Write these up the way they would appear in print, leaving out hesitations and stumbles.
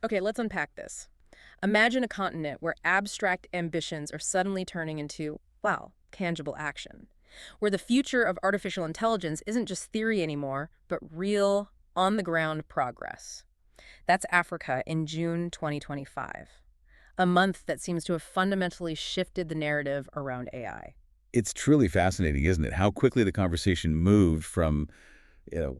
Okay, let's unpack this. Imagine a continent where abstract ambitions are suddenly turning into, wow, tangible action. Where the future of artificial intelligence isn't just theory anymore, but real, on-the-ground progress. That's Africa in June 2025, a month that seems to have fundamentally shifted the narrative around AI. It's truly fascinating, isn't it? How quickly the conversation moved from,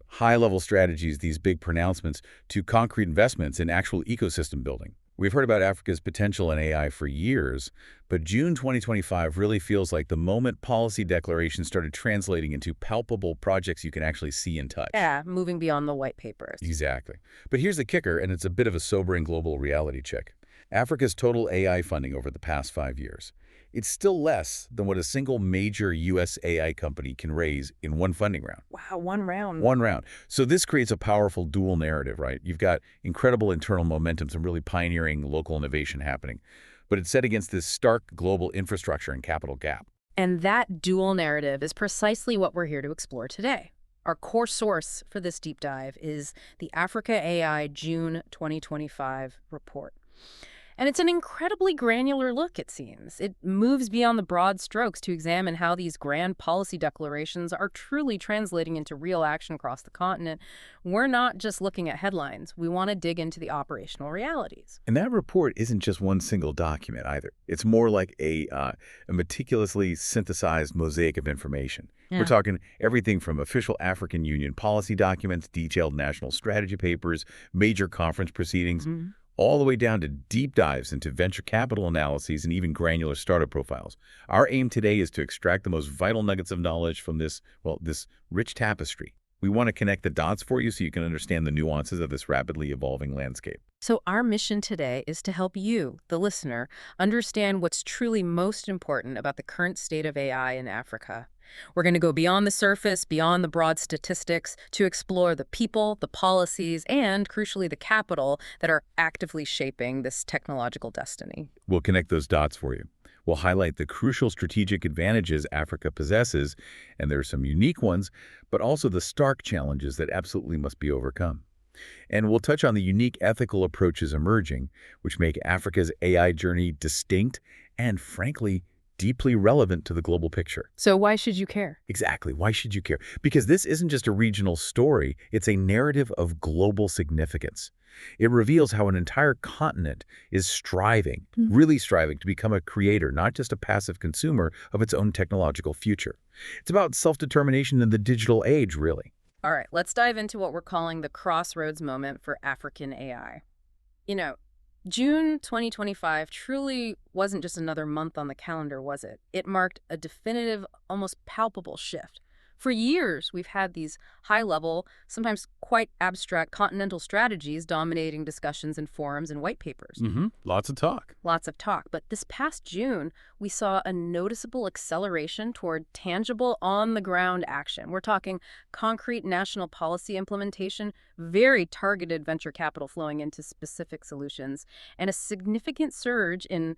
high-level strategies, these big pronouncements, to concrete investments in actual ecosystem building. We've heard about Africa's potential in AI for years, but June 2025 really feels like the moment policy declarations started translating into palpable projects you can actually see and touch. Yeah, moving beyond the white papers. Exactly. But here's the kicker, and it's a bit of a sobering global reality check. Africa's total AI funding over the past 5 years. It's still less than what a single major U.S. AI company can raise in one funding round. Wow, one round. One round. So this creates a powerful dual narrative, right? You've got incredible internal momentum, some really pioneering local innovation happening. But it's set against this stark global infrastructure and capital gap. And that dual narrative is precisely what we're here to explore today. Our core source for this deep dive is the Africa AI June 2025 report. And it's an incredibly granular look, it seems. It moves beyond the broad strokes to examine how these grand policy declarations are truly translating into real action across the continent. We're not just looking at headlines. We want to dig into the operational realities. And that report isn't just one single document either. It's more like a meticulously synthesized mosaic of information. We're talking everything from official African Union policy documents, detailed national strategy papers, major conference proceedings, all the way down to deep dives into venture capital analyses and even granular startup profiles. Our aim today is to extract the most vital nuggets of knowledge from this rich tapestry. We want to connect the dots for you so you can understand the nuances of this rapidly evolving landscape. So our mission today is to help you, the listener, understand what's truly most important about the current state of AI in Africa. We're going to go beyond the surface, beyond the broad statistics, to explore the people, the policies, and, crucially, the capital that are actively shaping this technological destiny. We'll connect those dots for you. We'll highlight the crucial strategic advantages Africa possesses, and there are some unique ones, but also the stark challenges that absolutely must be overcome. And we'll touch on the unique ethical approaches emerging, which make Africa's AI journey distinct and, frankly, deeply relevant to the global picture. So why should you care? Exactly. Why should you care? Because this isn't just a regional story. It's a narrative of global significance. It reveals how an entire continent is striving, really striving to become a creator, not just a passive consumer of its own technological future. It's about self-determination in the digital age, really. All right, let's dive into what we're calling the crossroads moment for African AI. You know, June 2025 truly wasn't just another month on the calendar, was it? It marked a definitive, almost palpable shift. For years, we've had these high-level, sometimes quite abstract continental strategies dominating discussions in forums and white papers. Lots of talk. Lots of talk. But this past June, we saw a noticeable acceleration toward tangible, on-the-ground action. We're talking concrete national policy implementation, very targeted venture capital flowing into specific solutions, and a significant surge in,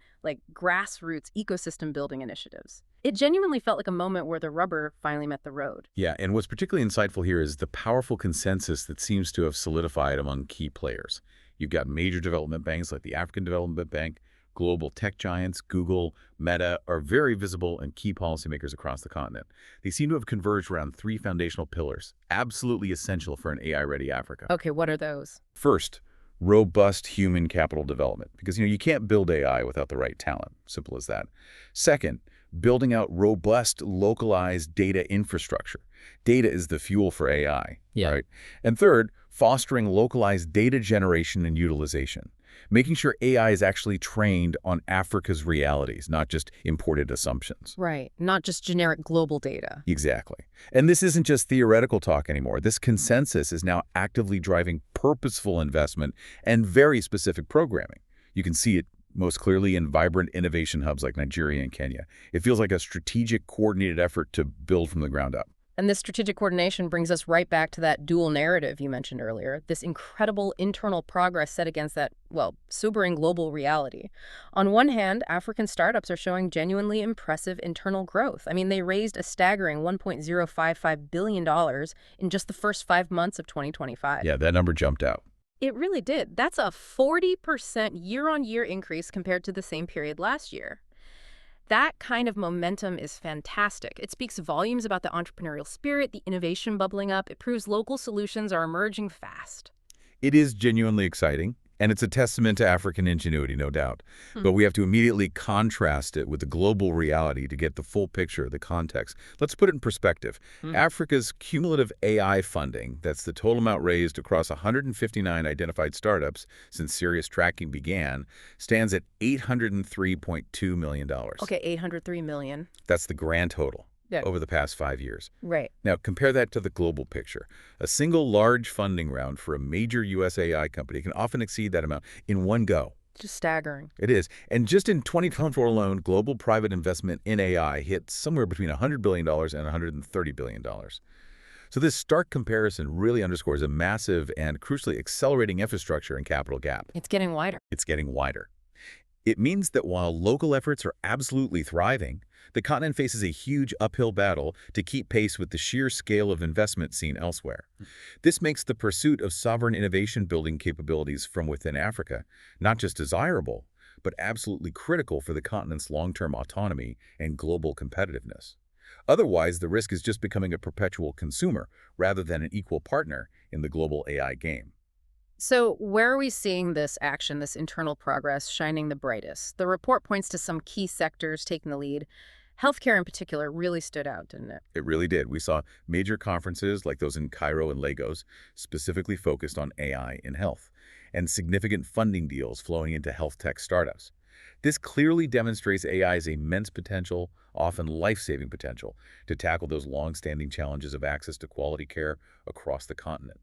grassroots ecosystem building initiatives. It genuinely felt like a moment where the rubber finally met the road. Yeah, and what's particularly insightful here is the powerful consensus that seems to have solidified among key players. You've got major development banks like the African Development Bank, global tech giants, Google, Meta, are very visible and key policymakers across the continent. They seem to have converged around three foundational pillars, absolutely essential for an AI-ready Africa. Okay, what are those? First, robust human capital development, because you can't build AI without the right talent. Simple as that. Second, building out robust, localized data infrastructure. Data is the fuel for AI, right? And third, fostering localized data generation and utilization, making sure AI is actually trained on Africa's realities, not just imported assumptions. Right, not just generic global data. Exactly. And this isn't just theoretical talk anymore. This consensus is now actively driving purposeful investment and very specific programming. You can see it most clearly in vibrant innovation hubs like Nigeria and Kenya. It feels like a strategic, coordinated effort to build from the ground up. And this strategic coordination brings us right back to that dual narrative you mentioned earlier, this incredible internal progress set against that, sobering global reality. On one hand, African startups are showing genuinely impressive internal growth. I mean, they raised a staggering $1.055 billion in just the first 5 months of 2025. Yeah, that number jumped out. It really did. That's a 40% year-on-year increase compared to the same period last year. That kind of momentum is fantastic. It speaks volumes about the entrepreneurial spirit, the innovation bubbling up. It proves local solutions are emerging fast. It is genuinely exciting, and it's a testament to African ingenuity, no doubt. Hmm. But we have to immediately contrast it with the global reality to get the full picture, the context. Let's put it in perspective. Hmm. Africa's cumulative AI funding, that's the total amount raised across 159 identified startups since serious tracking began, stands at $803.2 million. Okay, 803 million. That's the grand total. Yeah. Over the past 5 years. Right. Now, compare that to the global picture. A single large funding round for a major U.S. AI company can often exceed that amount in one go. Just staggering. It is. And just in 2024 alone, global private investment in AI hit somewhere between $100 billion and $130 billion. So this stark comparison really underscores a massive and crucially accelerating infrastructure and capital gap. It's getting wider. It's getting wider. It means that while local efforts are absolutely thriving, the continent faces a huge uphill battle to keep pace with the sheer scale of investment seen elsewhere. This makes the pursuit of sovereign innovation-building capabilities from within Africa not just desirable, but absolutely critical for the continent's long-term autonomy and global competitiveness. Otherwise, the risk is just becoming a perpetual consumer rather than an equal partner in the global AI game. So where are we seeing this action, this internal progress, shining the brightest? The report points to some key sectors taking the lead. Healthcare in particular really stood out, didn't it? It really did. We saw major conferences like those in Cairo and Lagos specifically focused on AI in health, and significant funding deals flowing into health tech startups. This clearly demonstrates AI's immense potential, often life-saving potential, to tackle those long-standing challenges of access to quality care across the continent,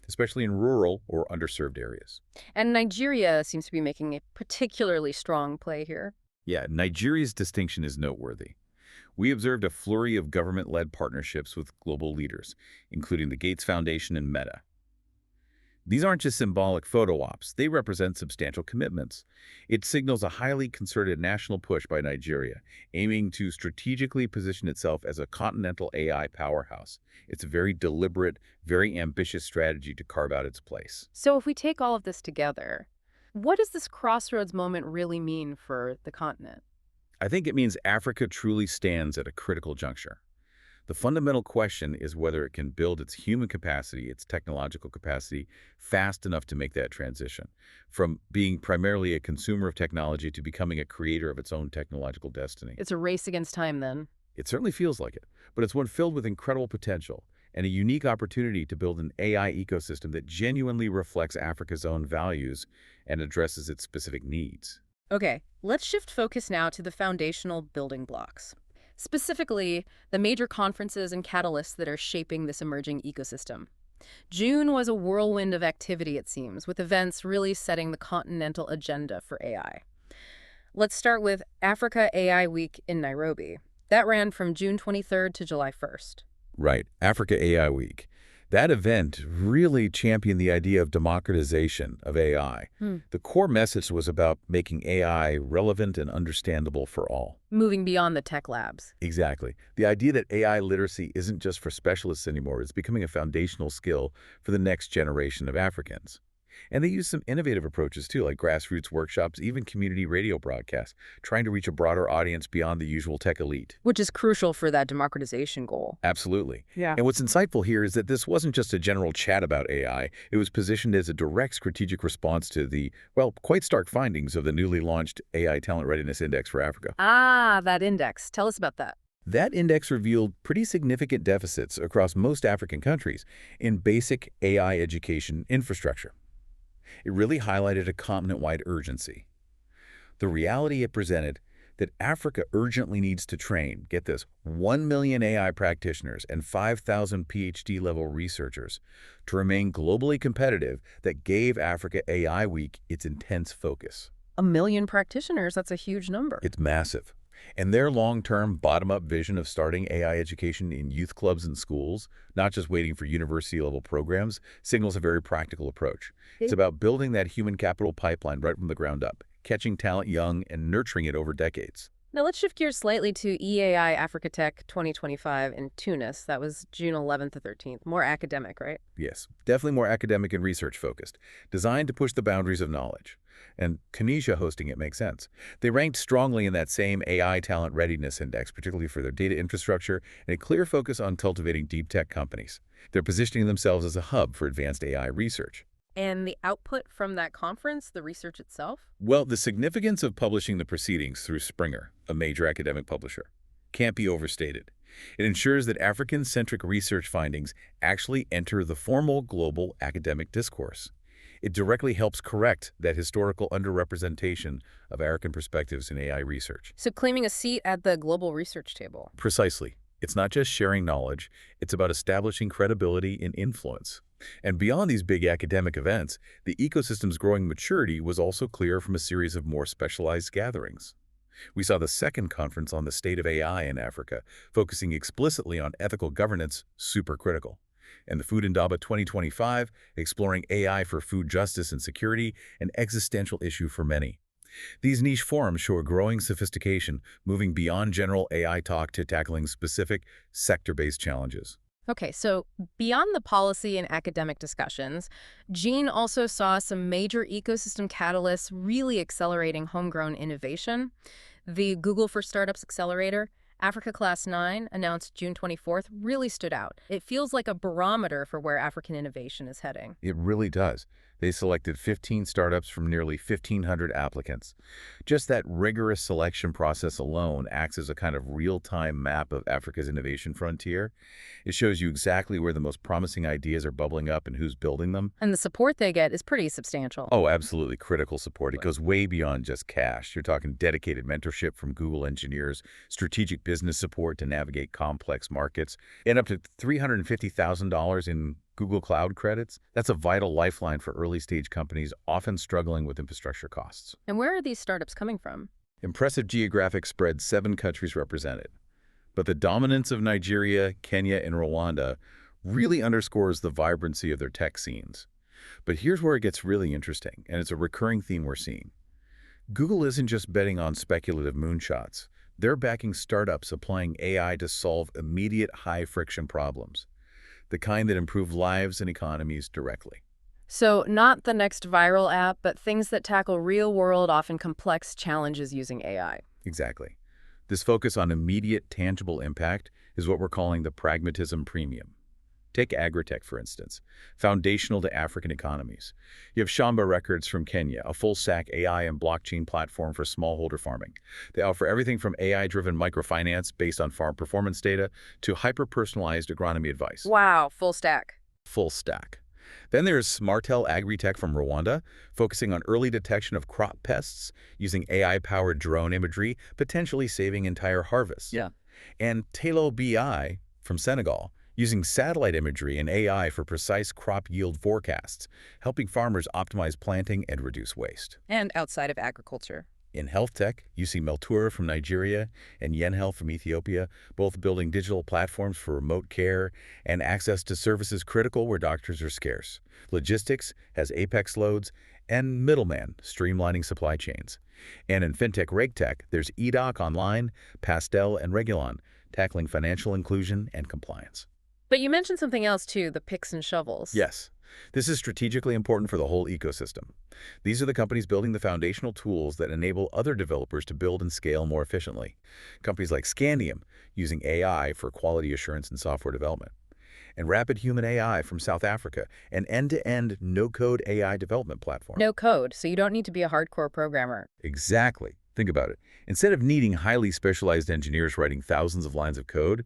especially in rural or underserved areas. And Nigeria seems to be making a particularly strong play here. Yeah, Nigeria's distinction is noteworthy. We observed a flurry of government-led partnerships with global leaders, including the Gates Foundation and Meta. These aren't just symbolic photo ops, they represent substantial commitments. It signals a highly concerted national push by Nigeria, aiming to strategically position itself as a continental AI powerhouse. It's a very deliberate, very ambitious strategy to carve out its place. So if we take all of this together, what does this crossroads moment really mean for the continent? I think it means Africa truly stands at a critical juncture. The fundamental question is whether it can build its human capacity, its technological capacity, fast enough to make that transition, from being primarily a consumer of technology to becoming a creator of its own technological destiny. It's a race against time, then. It certainly feels like it, but it's one filled with incredible potential and a unique opportunity to build an AI ecosystem that genuinely reflects Africa's own values and addresses its specific needs. Okay, let's shift focus now to the foundational building blocks. Specifically, the major conferences and catalysts that are shaping this emerging ecosystem. June was a whirlwind of activity, it seems, with events really setting the continental agenda for AI. Let's start with Africa AI Week in Nairobi. That ran from June 23rd to July 1st. Right, Africa AI Week. That event really championed the idea of democratization of AI. The core message was about making AI relevant and understandable for all. Moving beyond the tech labs. Exactly. The idea that AI literacy isn't just for specialists anymore, it's becoming a foundational skill for the next generation of Africans. And they use some innovative approaches too, like grassroots workshops, even community radio broadcasts, trying to reach a broader audience beyond the usual tech elite. Which is crucial for that democratization goal. Absolutely. Yeah. And what's insightful here is that this wasn't just a general chat about AI. It was positioned as a direct strategic response to the, well, quite stark findings of the newly launched AI Talent Readiness Index for Africa. Ah, that index. Tell us about that. That index revealed pretty significant deficits across most African countries in basic AI education infrastructure. It really highlighted a continent-wide urgency. The reality it presented that Africa urgently needs to train, get this, 1 million AI practitioners and 5,000 PhD-level researchers to remain globally competitive that gave Africa AI Week its intense focus. 1 million practitioners, that's a huge number. It's massive. And their long-term, bottom-up vision of starting AI education in youth clubs and schools, not just waiting for university-level programs, signals a very practical approach. It's about building that human capital pipeline right from the ground up, catching talent young and nurturing it over decades. Now let's shift gears slightly to EAI Africa Tech 2025 in Tunis. That was June 11th to 13th. More academic, right? Yes, definitely more academic and research focused, designed to push the boundaries of knowledge. And Tunisia hosting it makes sense. They ranked strongly in that same AI Talent Readiness Index, particularly for their data infrastructure and a clear focus on cultivating deep tech companies. They're positioning themselves as a hub for advanced AI research. And the output from that conference, the research itself? Well, the significance of publishing the proceedings through Springer, a major academic publisher, can't be overstated. It ensures that African-centric research findings actually enter the formal global academic discourse. It directly helps correct that historical underrepresentation of African perspectives in AI research. So claiming a seat at the global research table. Precisely. It's not just sharing knowledge, it's about establishing credibility and influence. And beyond these big academic events, the ecosystem's growing maturity was also clear from a series of more specialized gatherings. We saw the second conference on the state of AI in Africa, focusing explicitly on ethical governance, super critical. And the Food Indaba 2025, exploring AI for food justice and security, an existential issue for many. These niche forums show a growing sophistication, moving beyond general AI talk to tackling specific, sector-based challenges. Okay, so beyond the policy and academic discussions, Jean also saw some major ecosystem catalysts really accelerating homegrown innovation. The Google for Startups Accelerator, Africa Class 9, announced June 24th, really stood out. It feels like a barometer for where African innovation is heading. It really does. They selected 15 startups from nearly 1,500 applicants. Just that rigorous selection process alone acts as a kind of real-time map of Africa's innovation frontier. It shows you exactly where the most promising ideas are bubbling up and who's building them. And the support they get is pretty substantial. Oh, absolutely critical support. It goes way beyond just cash. You're talking dedicated mentorship from Google engineers, strategic business support to navigate complex markets, and up to $350,000 in Google Cloud credits. That's a vital lifeline for early-stage companies often struggling with infrastructure costs. And where are these startups coming from? Impressive geographic spread, 7 countries represented. But the dominance of Nigeria, Kenya, and Rwanda really underscores the vibrancy of their tech scenes. But here's where it gets really interesting, and it's a recurring theme we're seeing. Google isn't just betting on speculative moonshots. They're backing startups applying AI to solve immediate high-friction problems, the kind that improve lives and economies directly. So not the next viral app, but things that tackle real-world, often complex challenges using AI. Exactly. This focus on immediate, tangible impact is what we're calling the pragmatism premium. Take agritech, for instance, foundational to African economies. You have Shamba Records from Kenya, a full-stack AI and blockchain platform for smallholder farming. They offer everything from AI-driven microfinance based on farm performance data to hyper-personalized agronomy advice. Wow, full stack. Full stack. Then there's Smartel Agritech from Rwanda, focusing on early detection of crop pests using AI-powered drone imagery, potentially saving entire harvests. Yeah. And Telo BI from Senegal, using satellite imagery and AI for precise crop yield forecasts, helping farmers optimize planting and reduce waste. And outside of agriculture. In health tech, you see Meltura from Nigeria and Yen Health from Ethiopia, both building digital platforms for remote care and access to services critical where doctors are scarce. Logistics has Apex Loads, and Middleman, streamlining supply chains. And in fintech regtech, there's eDoc Online, Pastel, and Regulon, tackling financial inclusion and compliance. But you mentioned something else too, the picks and shovels. Yes. This is strategically important for the whole ecosystem. These are the companies building the foundational tools that enable other developers to build and scale more efficiently. Companies like Scandium, using AI for quality assurance and software development. And Rapid Human AI from South Africa, an end-to-end no-code AI development platform. No code, so you don't need to be a hardcore programmer. Exactly. Think about it. Instead of needing highly specialized engineers writing thousands of lines of code,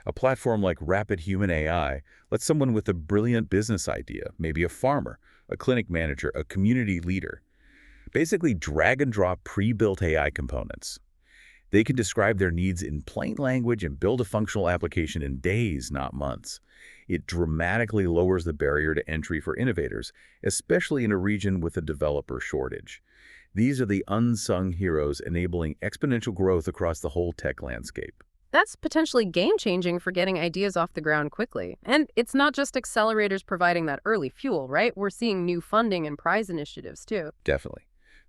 a platform like Rapid Human AI lets someone with a brilliant business idea, maybe a farmer, a clinic manager, a community leader, basically drag and drop pre-built AI components. They can describe their needs in plain language and build a functional application in days, not months. It dramatically lowers the barrier to entry for innovators, especially in a region with a developer shortage. These are the unsung heroes enabling exponential growth across the whole tech landscape. That's potentially game-changing for getting ideas off the ground quickly. And it's not just accelerators providing that early fuel, right? We're seeing new funding and prize initiatives, too. Definitely.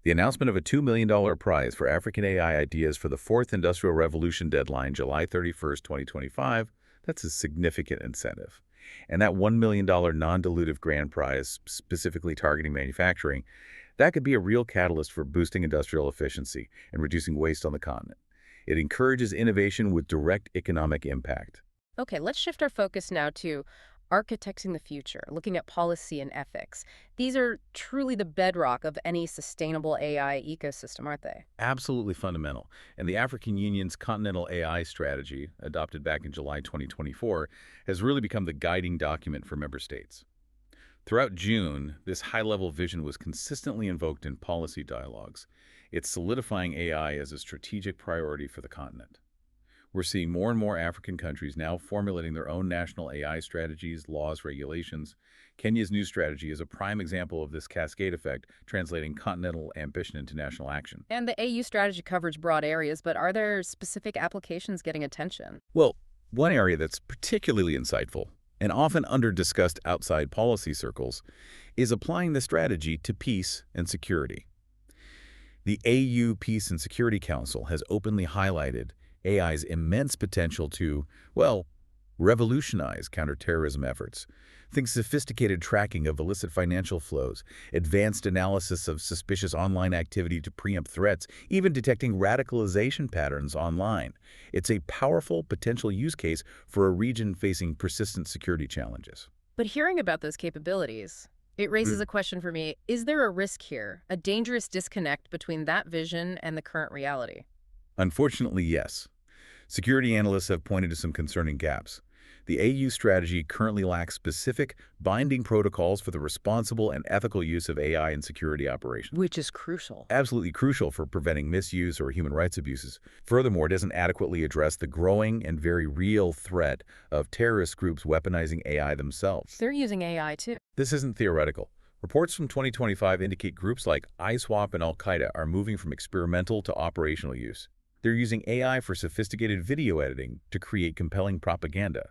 The announcement of a $2 million prize for African AI ideas for the fourth industrial revolution deadline, July 31st, 2025, that's a significant incentive. And that $1 million non-dilutive grand prize, specifically targeting manufacturing, that could be a real catalyst for boosting industrial efficiency and reducing waste on the continent. It encourages innovation with direct economic impact. Okay, let's shift our focus now to architecting the future, looking at policy and ethics. These are truly the bedrock of any sustainable AI ecosystem, aren't they? Absolutely fundamental. And the African Union's Continental AI Strategy, adopted back in July 2024, has really become the guiding document for member states. Throughout June, this high-level vision was consistently invoked in policy dialogues. It's solidifying AI as a strategic priority for the continent. We're seeing more and more African countries now formulating their own national AI strategies, laws, regulations. Kenya's new strategy is a prime example of this cascade effect, translating continental ambition into national action. And the AU strategy covers broad areas, but are there specific applications getting attention? Well, one area that's particularly insightful and often under-discussed outside policy circles is applying the strategy to peace and security. The AU Peace and Security Council has openly highlighted AI's immense potential to, well, revolutionize counterterrorism efforts. Think sophisticated tracking of illicit financial flows, advanced analysis of suspicious online activity to preempt threats, even detecting radicalization patterns online. It's a powerful potential use case for a region facing persistent security challenges. But hearing about those capabilities, it raises a question for me. Is there a risk here, a dangerous disconnect between that vision and the current reality? Unfortunately, yes. Security analysts have pointed to some concerning gaps. The AU strategy currently lacks specific, binding protocols for the responsible and ethical use of AI in security operations. Which is crucial. Absolutely crucial for preventing misuse or human rights abuses. Furthermore, it doesn't adequately address the growing and very real threat of terrorist groups weaponizing AI themselves. They're using AI too. This isn't theoretical. Reports from 2025 indicate groups like ISWAP and Al-Qaeda are moving from experimental to operational use. They're using AI for sophisticated video editing to create compelling propaganda,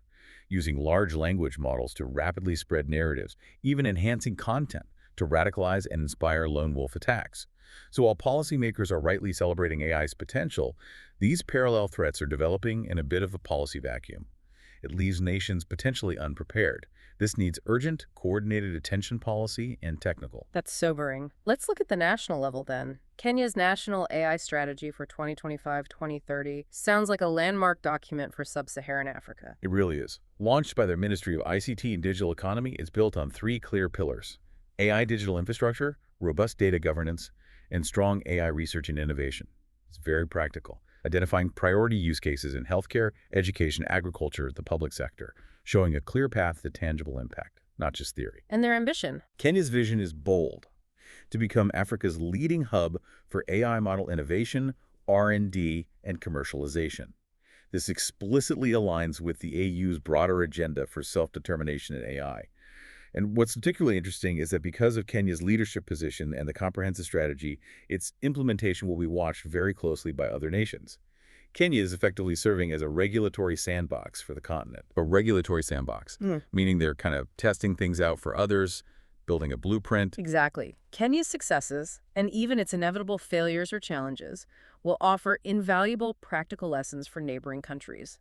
using large language models to rapidly spread narratives, even enhancing content to radicalize and inspire lone wolf attacks. So while policymakers are rightly celebrating AI's potential, these parallel threats are developing in a bit of a policy vacuum. It leaves nations potentially unprepared. This needs urgent, coordinated attention policy and technical. That's sobering. Let's look at the national level then. Kenya's National AI Strategy for 2025-2030 sounds like a landmark document for sub-Saharan Africa. It really is. Launched by their Ministry of ICT and Digital Economy, it's built on three clear pillars: AI digital infrastructure, robust data governance, and strong AI research and innovation. It's very practical, identifying priority use cases in healthcare, education, agriculture, the public sector, showing a clear path to tangible impact, not just theory. And their ambition? Kenya's vision is bold: to become Africa's leading hub for AI model innovation, R&D, and commercialization. This explicitly aligns with the AU's broader agenda for self-determination in AI. And what's particularly interesting is that because of Kenya's leadership position and the comprehensive strategy, its implementation will be watched very closely by other nations. Kenya is effectively serving as a regulatory sandbox for the continent. A regulatory sandbox, meaning they're kind of testing things out for others, building a blueprint. Exactly. Kenya's successes, and even its inevitable failures or challenges, will offer invaluable practical lessons for neighboring countries.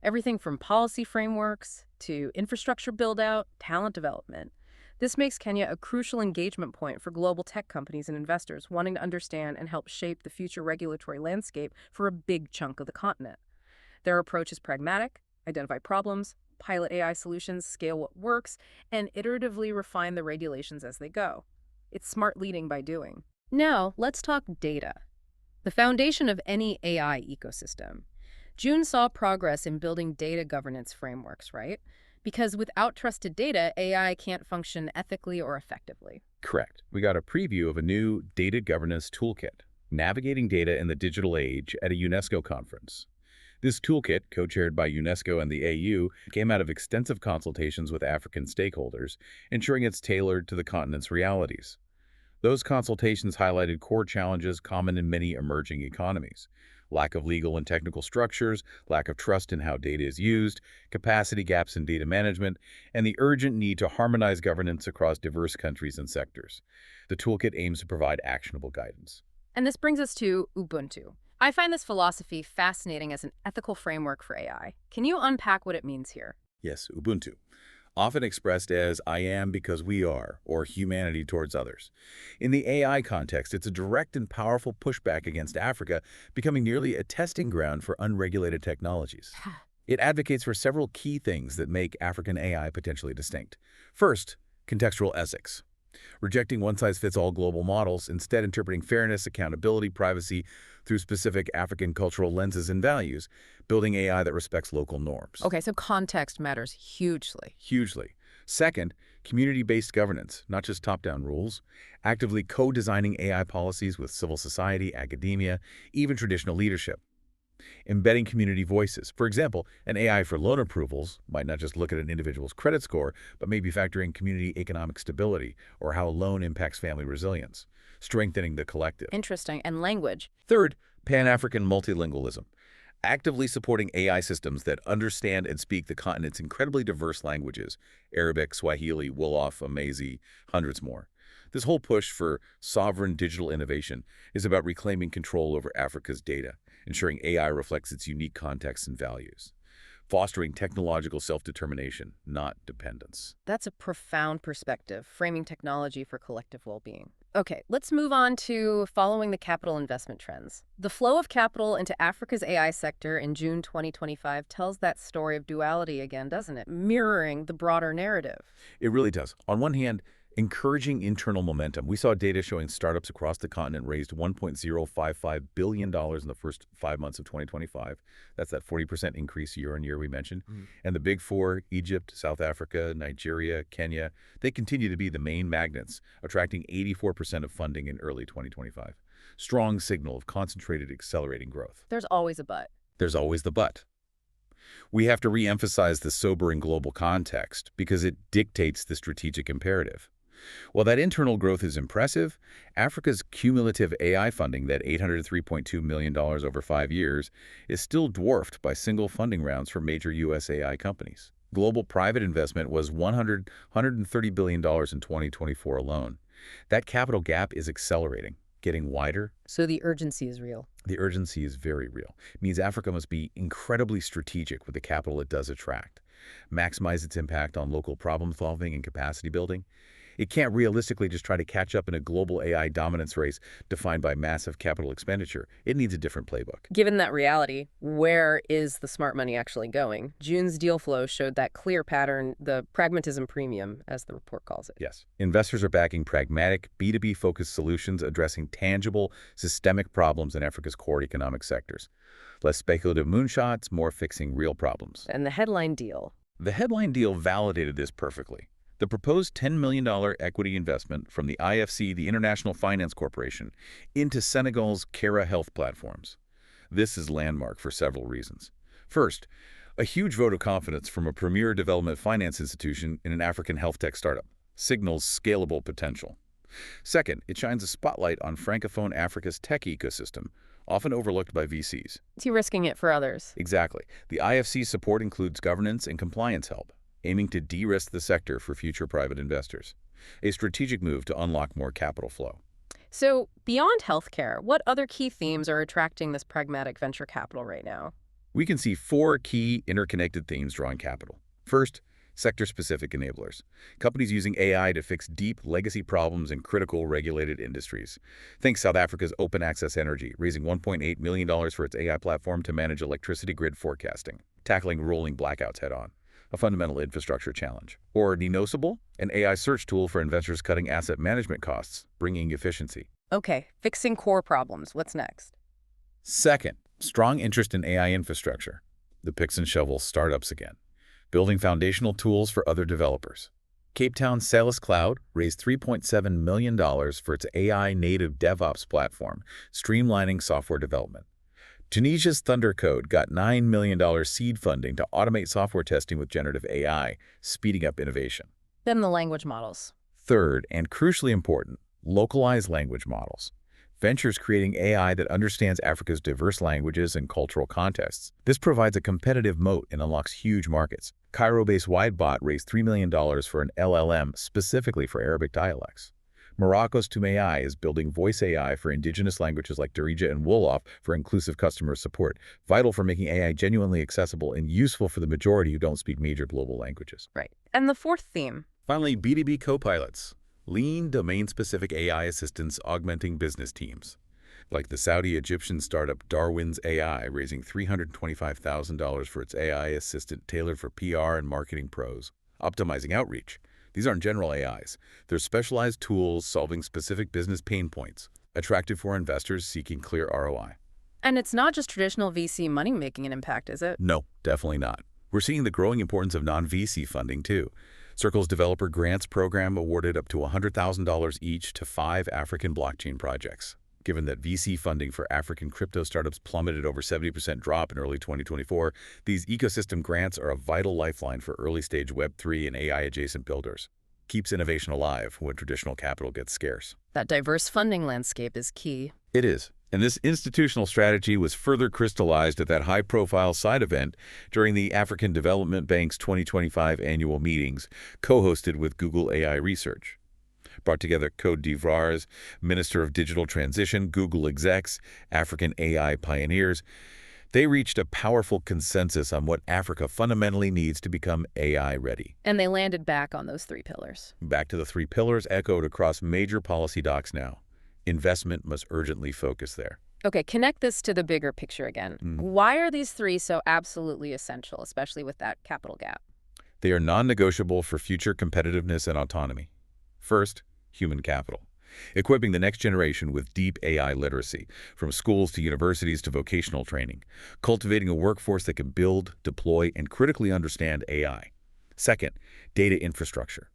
Everything from policy frameworks to infrastructure build-out, talent development. This makes Kenya a crucial engagement point for global tech companies and investors wanting to understand and help shape the future regulatory landscape for a big chunk of the continent. Their approach is pragmatic: identify problems, pilot AI solutions, scale what works, and iteratively refine the regulations as they go. It's smart leading by doing. Now, let's talk data, the foundation of any AI ecosystem. June saw progress in building data governance frameworks, right? Because without trusted data, AI can't function ethically or effectively. Correct. We got a preview of a new data governance toolkit, Navigating Data in the Digital Age, at a UNESCO conference. This toolkit, co-chaired by UNESCO and the AU, came out of extensive consultations with African stakeholders, ensuring it's tailored to the continent's realities. Those consultations highlighted core challenges common in many emerging economies: lack of legal and technical structures, lack of trust in how data is used, capacity gaps in data management, and the urgent need to harmonize governance across diverse countries and sectors. The toolkit aims to provide actionable guidance. And this brings us to Ubuntu. I find this philosophy fascinating as an ethical framework for AI. Can you unpack what it means here? Yes, Ubuntu, often expressed as "I am because we are," or humanity towards others. In the AI context, it's a direct and powerful pushback against Africa, becoming nearly a testing ground for unregulated technologies. It advocates for several key things that make African AI potentially distinct. First, contextual ethics. Rejecting one-size-fits-all global models, instead interpreting fairness, accountability, privacy through specific African cultural lenses and values, building AI that respects local norms. Okay, so context matters hugely. Hugely. Second, community-based governance, not just top-down rules. Actively co-designing AI policies with civil society, academia, even traditional leadership. Embedding community voices. For example, an AI for loan approvals might not just look at an individual's credit score, but maybe factor in community economic stability or how a loan impacts family resilience, strengthening the collective. Interesting. And language. Third, Pan-African multilingualism. Actively supporting AI systems that understand and speak the continent's incredibly diverse languages: Arabic, Swahili, Wolof, Amazi, hundreds more. This whole push for sovereign digital innovation is about reclaiming control over Africa's data, ensuring AI reflects its unique context and values, fostering technological self-determination, not dependence. That's a profound perspective, framing technology for collective well-being. Okay, let's move on to following the capital investment trends. The flow of capital into Africa's AI sector in June 2025 tells that story of duality again, doesn't it? Mirroring the broader narrative. It really does. On one hand, encouraging internal momentum. We saw data showing startups across the continent raised $1.055 billion in the first 5 months of 2025. That's that 40% increase year on year we mentioned. And the big four, Egypt, South Africa, Nigeria, Kenya, they continue to be the main magnets, attracting 84% of funding in early 2025. Strong signal of concentrated, accelerating growth. There's always a but. There's always the but. We have to re-emphasize the sobering global context because it dictates the strategic imperative. While that internal growth is impressive, Africa's cumulative AI funding, that $803.2 million over 5 years, is still dwarfed by single funding rounds for major U.S. AI companies. Global private investment was $130 billion in 2024 alone. That capital gap is accelerating, getting wider. So the urgency is real. The urgency is very real. It means Africa must be incredibly strategic with the capital it does attract, maximize its impact on local problem solving and capacity building. It can't realistically just try to catch up in a global AI dominance race defined by massive capital expenditure. It needs a different playbook. Given that reality, where is the smart money actually going? June's deal flow showed that clear pattern, the pragmatism premium, as the report calls it. Yes. Investors are backing pragmatic, B2B-focused solutions addressing tangible, systemic problems in Africa's core economic sectors. Less speculative moonshots, more fixing real problems. And the headline deal. The headline deal validated this perfectly. The proposed $10 million equity investment from the IFC, the International Finance Corporation, into Senegal's Kera Health platforms. This is landmark for several reasons. First, a huge vote of confidence from a premier development finance institution in an African health tech startup signals scalable potential. Second, it shines a spotlight on Francophone Africa's tech ecosystem, often overlooked by VCs. Is he risking it for others? Exactly. The IFC support includes governance and compliance help, aiming to de-risk the sector for future private investors. A strategic move to unlock more capital flow. So, beyond healthcare, what other key themes are attracting this pragmatic venture capital right now? We can see 4 key interconnected themes drawing capital. First, sector-specific enablers. Companies using AI to fix deep legacy problems in critical regulated industries. Think South Africa's Open Access Energy, raising $1.8 million for its AI platform to manage electricity grid forecasting, tackling rolling blackouts head-on, a fundamental infrastructure challenge. Or Nenosable, an AI search tool for investors cutting asset management costs, bringing efficiency. Okay, fixing core problems. What's next? Second, strong interest in AI infrastructure. The picks and shovels startups again, building foundational tools for other developers. Cape Town's Salus Cloud raised $3.7 million for its AI-native DevOps platform, streamlining software development. Tunisia's Thundercode got $9 million seed funding to automate software testing with generative AI, speeding up innovation. Then the language models. Third, and crucially important, Localized language models. Ventures creating AI that understands Africa's diverse languages and cultural contexts. This provides a competitive moat and unlocks huge markets. Cairo-based Widebot raised $3 million for an LLM specifically for Arabic dialects. Morocco's Tumai is building voice AI for indigenous languages like Darija and Wolof for inclusive customer support, vital for making AI genuinely accessible and useful for the majority who don't speak major global languages. Right. And the fourth theme. Finally, B2B co-pilots. Lean, domain-specific AI assistants augmenting business teams. Like the Saudi-Egyptian startup Darwin's AI, raising $325,000 for its AI assistant tailored for PR and marketing pros, optimizing outreach. These aren't general AIs. They're specialized tools solving specific business pain points, attractive for investors seeking clear ROI. And it's not just traditional VC money making an impact, is it? No, definitely not. We're seeing the growing importance of non-VC funding, too. Circle's Developer Grants program awarded up to $100,000 each to 5 African blockchain projects. Given that VC funding for African crypto startups plummeted over 70% drop in early 2024, these ecosystem grants are a vital lifeline for early-stage Web3 and AI-adjacent builders. Keeps innovation alive when traditional capital gets scarce. That diverse funding landscape is key. It is. And this institutional strategy was further crystallized at that high-profile side event during the African Development Bank's 2025 annual meetings, co-hosted with Google AI Research. Brought together Côte d'Ivoire's Minister of Digital Transition, Google execs, African AI pioneers. They reached a powerful consensus on what Africa fundamentally needs to become AI-ready. And they landed back on those 3 pillars. Back to the 3 pillars echoed across major policy docs now. Investment must urgently focus there. Okay, connect this to the bigger picture again. Why are these 3 so absolutely essential, especially with that capital gap? They are non-negotiable for future competitiveness and autonomy. First, human capital. Equipping the next generation with deep AI literacy, from schools to universities to vocational training. Cultivating a workforce that can build, deploy, and critically understand AI. Second, data infrastructure.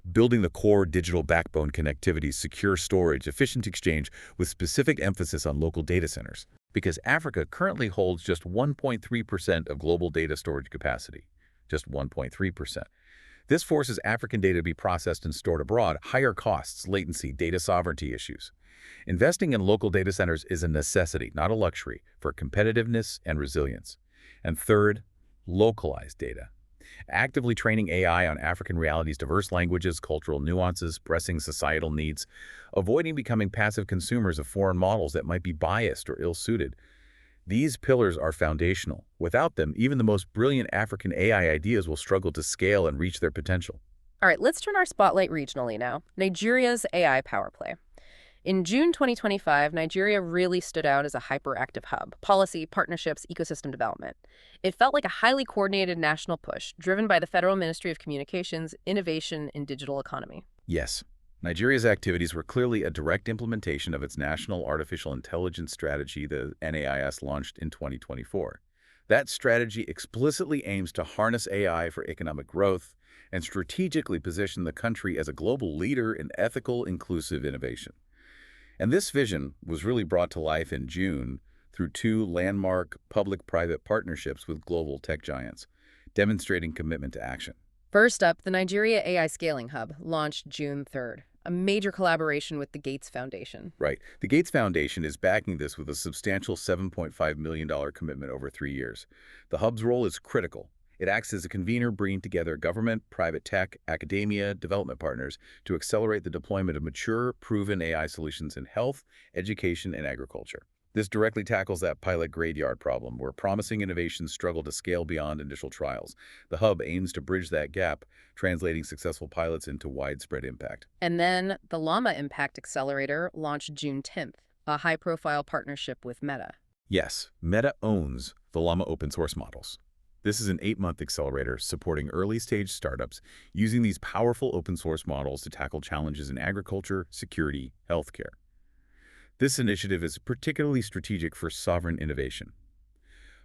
Building the core digital backbone connectivity, secure storage, efficient exchange with specific emphasis on local data centers. Because Africa currently holds just 1.3% of global data storage capacity. Just 1.3%. This forces African data to be processed and stored abroad, higher costs, latency, data sovereignty issues. Investing in local data centers is a necessity, not a luxury, for competitiveness and resilience. And third, localized data. Actively training AI on African realities, diverse languages, cultural nuances, pressing societal needs, avoiding becoming passive consumers of foreign models that might be biased or ill-suited. These pillars are foundational. Without them, even the most brilliant African AI ideas will struggle to scale and reach their potential. All right, let's turn our spotlight regionally now. Nigeria's AI power play. In June 2025, Nigeria really stood out as a hyperactive hub. Policy, partnerships, ecosystem development. It felt like a highly coordinated national push, driven by the Federal Ministry of Communications, Innovation, and Digital Economy. Yes, Nigeria's activities were clearly a direct implementation of its National Artificial Intelligence Strategy, the NAIS, launched in 2024. That strategy explicitly aims to harness AI for economic growth and strategically position the country as a global leader in ethical, inclusive innovation. And this vision was really brought to life in June through 2 landmark public-private partnerships with global tech giants, demonstrating commitment to action. First up, the Nigeria AI Scaling Hub launched June 3rd, a major collaboration with the Gates Foundation. Right. The Gates Foundation is backing this with a substantial $7.5 million commitment over 3 years. The hub's role is critical. It acts as a convener bringing together government, private tech, academia, development partners to accelerate the deployment of mature, proven AI solutions in health, education, and agriculture. This directly tackles that pilot graveyard problem where promising innovations struggle to scale beyond initial trials. The hub aims to bridge that gap, translating successful pilots into widespread impact. And then the Llama Impact Accelerator launched June 10th, a high-profile partnership with Meta. Yes, Meta owns the Llama open source models. This is an 8-month accelerator supporting early-stage startups using these powerful open-source models to tackle challenges in agriculture, security, healthcare. This initiative is particularly strategic for sovereign innovation.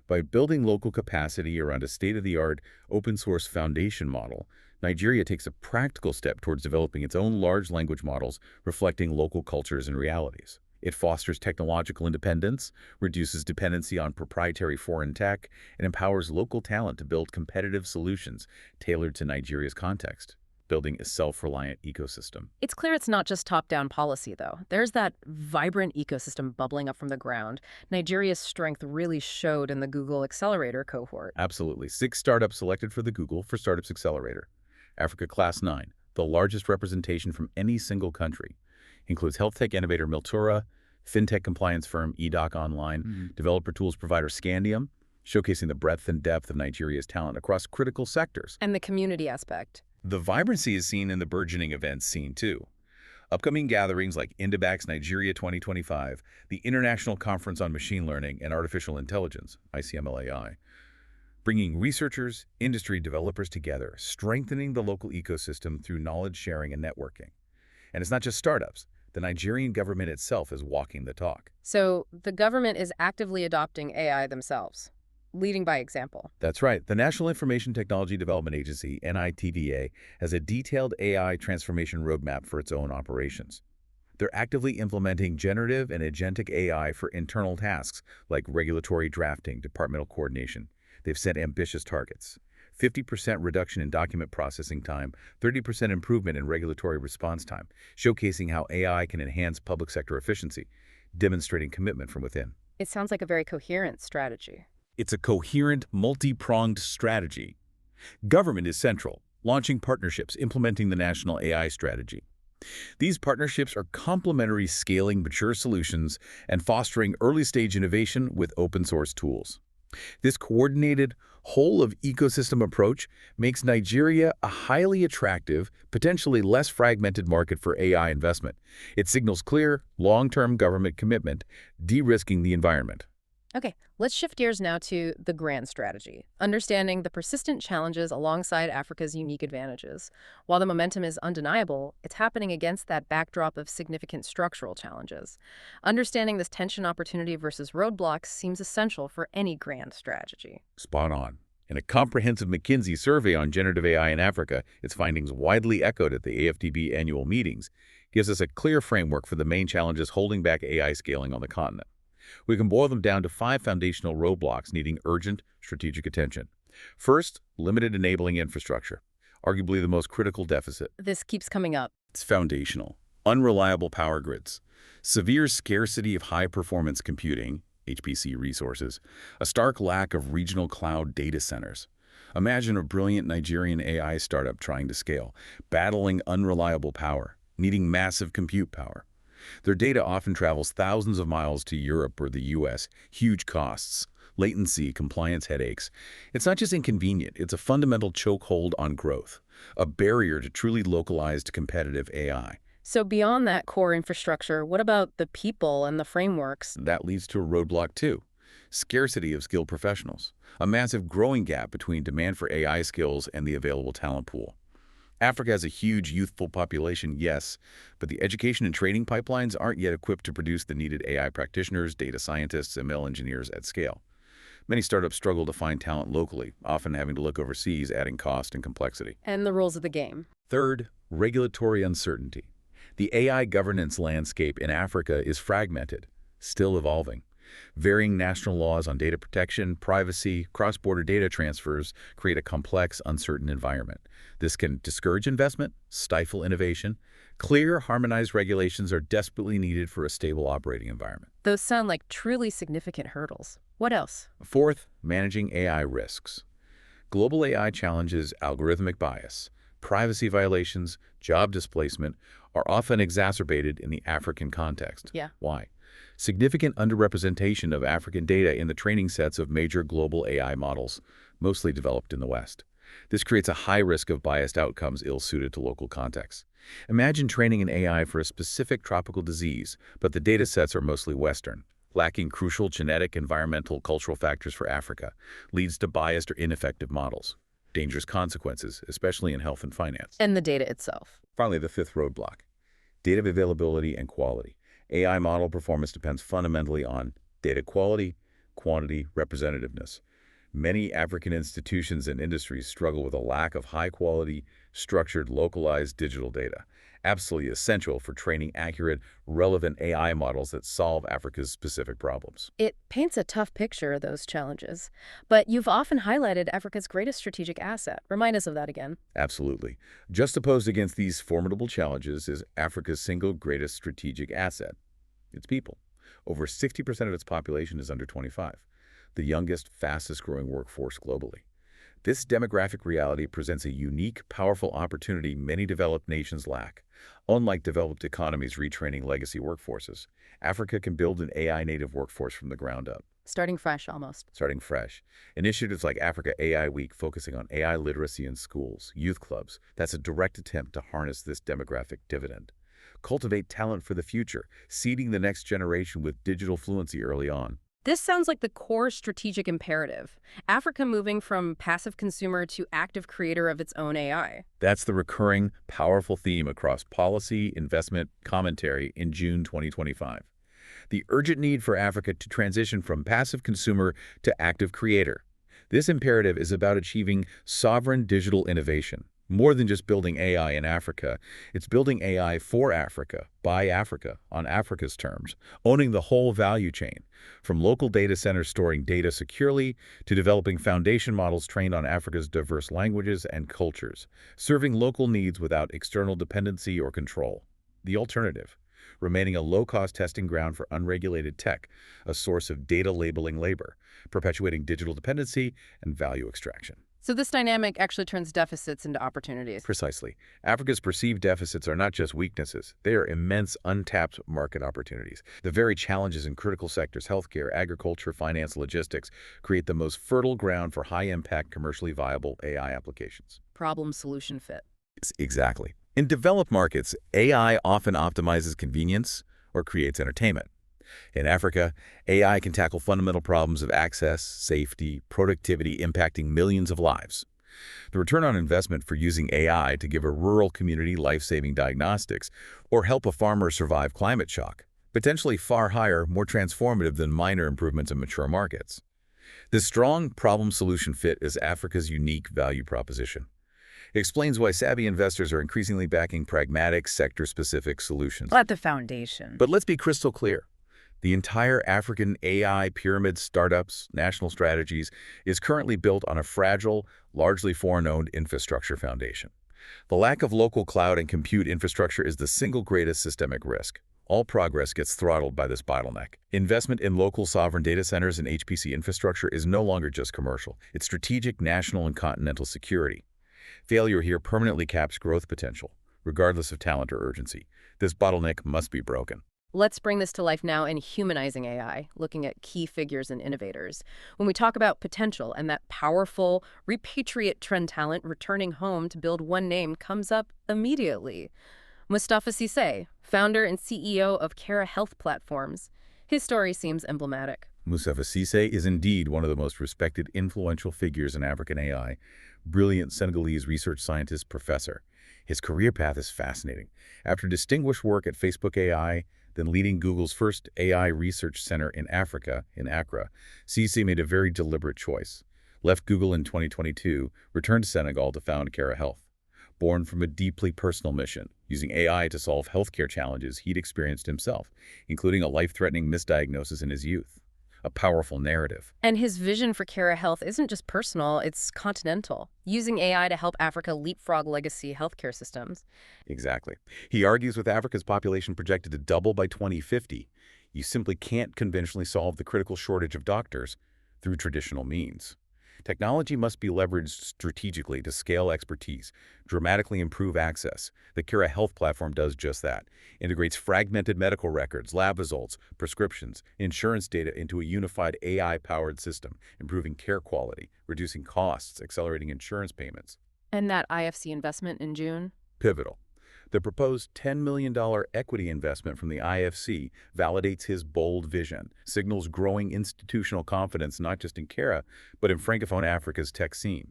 By building local capacity around a state-of-the-art open-source foundation model, Nigeria takes a practical step towards developing its own large language models reflecting local cultures and realities. It fosters technological independence, reduces dependency on proprietary foreign tech, and empowers local talent to build competitive solutions tailored to Nigeria's context. building a self-reliant ecosystem. It's clear it's not just top-down policy, though. There's that vibrant ecosystem bubbling up from the ground. Nigeria's strength really showed in the Google Accelerator cohort. Absolutely. 6 startups selected for the Google for Startups Accelerator. Africa Class 9, the largest representation from any single country. Includes healthtech innovator Miltura, fintech compliance firm eDoc Online, developer tools provider Scandium, showcasing the breadth and depth of Nigeria's talent across critical sectors. And the community aspect. The vibrancy is seen in the burgeoning events scene, too. Upcoming gatherings like Indabac's Nigeria 2025, the International Conference on Machine Learning and Artificial Intelligence, ICMLAI, bringing researchers, industry developers together, strengthening the local ecosystem through knowledge sharing and networking. And it's not just startups. The Nigerian government itself is walking the talk. So the government is actively adopting AI themselves, leading by example. That's right. The National Information Technology Development Agency, NITDA, has a detailed AI transformation roadmap for its own operations. They're actively implementing generative and agentic AI for internal tasks like regulatory drafting, departmental coordination. They've set ambitious targets. 50% reduction in document processing time, 30% improvement in regulatory response time, showcasing how AI can enhance public sector efficiency, demonstrating commitment from within. It sounds like a very coherent strategy. It's a coherent, multi-pronged strategy. Government is central, launching partnerships, implementing the national AI strategy. These partnerships are complementary, scaling mature solutions and fostering early-stage innovation with open-source tools. This coordinated, whole-of-ecosystem approach makes Nigeria a highly attractive, potentially less fragmented market for AI investment. It signals clear, long-term government commitment, de-risking the environment. Okay, let's shift gears now to the grand strategy, understanding the persistent challenges alongside Africa's unique advantages. While the momentum is undeniable, it's happening against that backdrop of significant structural challenges. Understanding this tension opportunity versus roadblocks seems essential for any grand strategy. Spot on. In a comprehensive McKinsey survey on generative AI in Africa, its findings widely echoed at the AFDB annual meetings, gives us a clear framework for the main challenges holding back AI scaling on the continent. We can boil them down to 5 foundational roadblocks needing urgent strategic attention. First, limited enabling infrastructure, arguably the most critical deficit. This keeps coming up. It's foundational. Unreliable power grids, severe scarcity of high-performance computing, HPC resources, a stark lack of regional cloud data centers. Imagine a brilliant Nigerian AI startup trying to scale, battling unreliable power, needing massive compute power. Their data often travels thousands of miles to Europe or the US, huge costs, latency, compliance headaches. It's not just inconvenient, it's a fundamental chokehold on growth, a barrier to truly localized competitive AI. So beyond that core infrastructure, what about the people and the frameworks? That leads to a roadblock too. Scarcity of skilled professionals, a massive growing gap between demand for AI skills and the available talent pool. Africa has a huge youthful population, yes, but the education and training pipelines aren't yet equipped to produce the needed AI practitioners, data scientists, and ML engineers at scale. Many startups struggle to find talent locally, often having to look overseas, adding cost and complexity. And the rules of the game. Third, regulatory uncertainty. The AI governance landscape in Africa is fragmented, still evolving. Varying national laws on data protection, privacy, cross-border data transfers create a complex, uncertain environment. This can discourage investment, stifle innovation. Clear, harmonized regulations are desperately needed for a stable operating environment. Those sound like truly significant hurdles. What else? Fourth, managing AI risks. Global AI challenges, algorithmic bias, privacy violations, job displacement are often exacerbated in the African context. Yeah. Why? Significant underrepresentation of African data in the training sets of major global AI models, mostly developed in the West. This creates a high risk of biased outcomes ill-suited to local contexts. Imagine training an AI for a specific tropical disease, but the data sets are mostly Western, lacking crucial genetic, environmental, cultural factors for Africa, leads to biased or ineffective models. Dangerous consequences, especially in health and finance. And the data itself. Finally, the fifth roadblock, data availability and quality. AI model performance depends fundamentally on data quality, quantity, representativeness. Many African institutions and industries struggle with a lack of high-quality, structured, localized digital data. Absolutely essential for training accurate, relevant AI models that solve Africa's specific problems. It paints a tough picture of those challenges, but you've often highlighted Africa's greatest strategic asset. Remind us of that again. Absolutely. Juxtaposed against these formidable challenges is Africa's single greatest strategic asset, its people. Over 60% of its population is under 25, the youngest, fastest-growing workforce globally. This demographic reality presents a unique, powerful opportunity many developed nations lack. Unlike developed economies retraining legacy workforces, Africa can build an AI-native workforce from the ground up. Starting fresh, almost. Starting fresh. Initiatives like Africa AI Week focusing on AI literacy in schools, youth clubs, that's a direct attempt to harness this demographic dividend. Cultivate talent for the future, seeding the next generation with digital fluency early on. This sounds like the core strategic imperative. Africa moving from passive consumer to active creator of its own AI. That's the recurring, powerful theme across policy, investment, commentary in June 2025. The urgent need for Africa to transition from passive consumer to active creator. This imperative is about achieving sovereign digital innovation. More than just building AI in Africa, it's building AI for Africa, by Africa, on Africa's terms, owning the whole value chain, from local data centers storing data securely to developing foundation models trained on Africa's diverse languages and cultures, serving local needs without external dependency or control. The alternative, remaining a low-cost testing ground for unregulated tech, a source of data labeling labor, perpetuating digital dependency and value extraction. So this dynamic actually turns deficits into opportunities. Precisely. Africa's perceived deficits are not just weaknesses. They are immense, untapped market opportunities. The very challenges in critical sectors, healthcare, agriculture, finance, logistics, create the most fertile ground for high-impact, commercially viable AI applications. Problem-solution fit. Exactly. In developed markets, AI often optimizes convenience or creates entertainment. In Africa, AI can tackle fundamental problems of access, safety, productivity, impacting millions of lives. The return on investment for using AI to give a rural community life-saving diagnostics or help a farmer survive climate shock, potentially far higher, more transformative than minor improvements in mature markets. This strong problem-solution fit is Africa's unique value proposition. It explains why savvy investors are increasingly backing pragmatic, sector-specific solutions. At the foundation. But let's be crystal clear. The entire African AI pyramid startups, national strategies, is currently built on a fragile, largely foreign-owned infrastructure foundation. The lack of local cloud and compute infrastructure is the single greatest systemic risk. All progress gets throttled by this bottleneck. Investment in local sovereign data centers and HPC infrastructure is no longer just commercial. It's strategic, national, and continental security. Failure here permanently caps growth potential, regardless of talent or urgency. This bottleneck must be broken. Let's bring this to life now in humanizing AI, looking at key figures and innovators. When we talk about potential and that powerful, repatriate trend talent returning home to build one name comes up immediately. Mustafa Cissé, founder and CEO of Kera Health platforms. His story seems emblematic. Mustafa Cissé is indeed one of the most respected, influential figures in African AI, brilliant Senegalese research scientist professor. His career path is fascinating. After distinguished work at Facebook AI, then leading Google's first AI research center in Africa, in Accra, Cissé made a very deliberate choice. Left Google in 2022, returned to Senegal to found Kera Health. Born from a deeply personal mission, using AI to solve healthcare challenges he'd experienced himself, including a life-threatening misdiagnosis in his youth. A powerful narrative. And his vision for Kera Health isn't just personal, it's continental, using AI to help Africa leapfrog legacy healthcare systems. Exactly. He argues with Africa's population projected to double by 2050, you simply can't conventionally solve the critical shortage of doctors through traditional means. Technology must be leveraged strategically to scale expertise, dramatically improve access. The Kera Health platform does just that. Integrates fragmented medical records, lab results, prescriptions, insurance data into a unified AI-powered system, improving care quality, reducing costs, accelerating insurance payments. And that IFC investment in June? Pivotal. The proposed $10 million equity investment from the IFC validates his bold vision, signals growing institutional confidence not just in Kera, but in Francophone Africa's tech scene.